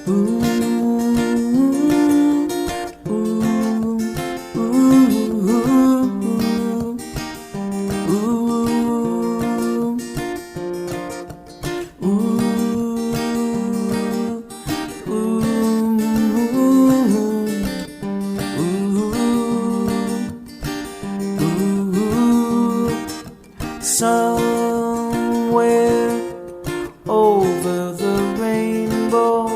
Ooh, ooh, ooh, ooh, ooh. Somewhere over the rainbow,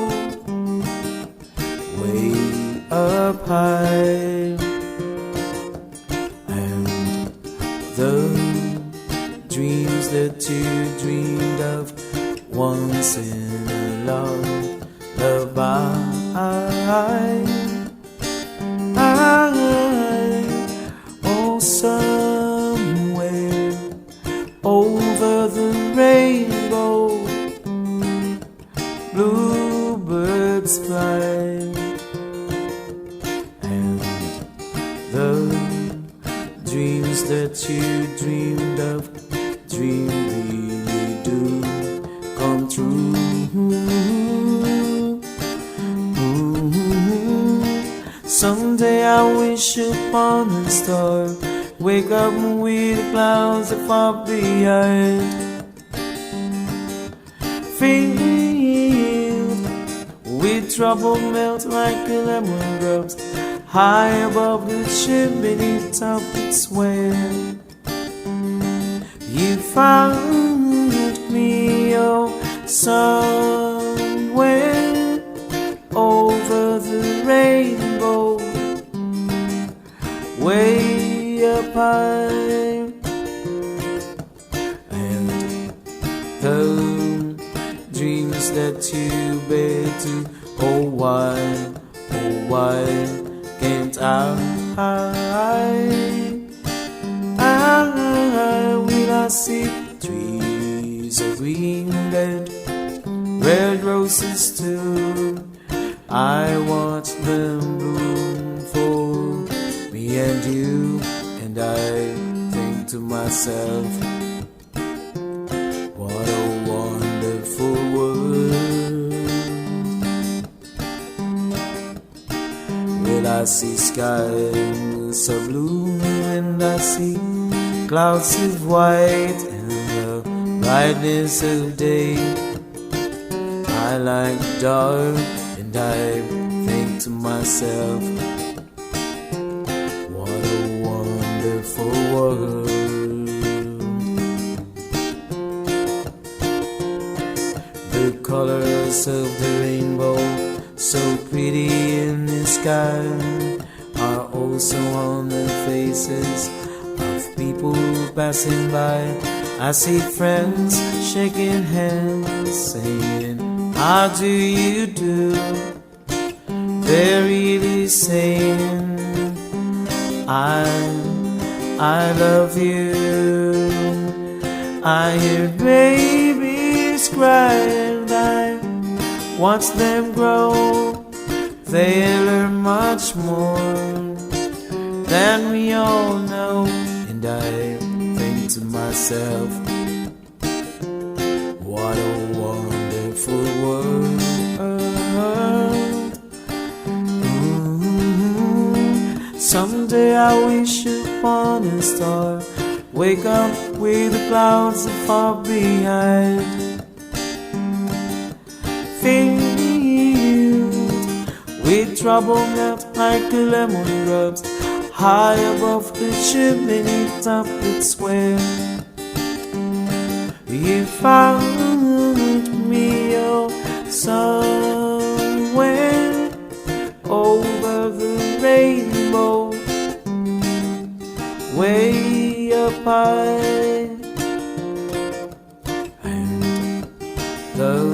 way up high, and the dreams that you dreamed of once in a lullaby. Oh, somewhere over the rainbow, bluebirds fly, and the dreams that you dreamed of, really do come true. Someday I wish upon a star, wake up with the clouds above behind, filled with trouble, melt like lemon drops, high above the chimney top. It's where you found me, oh, somewhere over the rainbow, way up high, and the dreams that you bear to, oh why can't I will I see trees of green and red roses too. I watch them bloom for me and you, and I think to myself, what a wonderful world. Well, I see skies of blue, and I see clouds of white, and the brightness of day. I like dark, and I think to myself, what a wonderful world. The colors of the rainbow, so pretty in the sky, are also on the faces of people passing by. I see friends shaking hands, saying, how do you do? They're really saying, I love you. I hear babies cry, and I watch them grow. They learn much more than we all know, and I think to myself, what a wonderful world. Someday I wish upon a star, wake up with the clouds far behind, filled with trouble, melt like lemon drops, high above the chimney top. It's where you found me, oh, somewhere over the rainbow, way up high, and the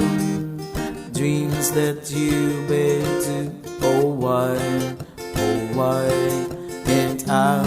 dreams that you bear to, oh why can't I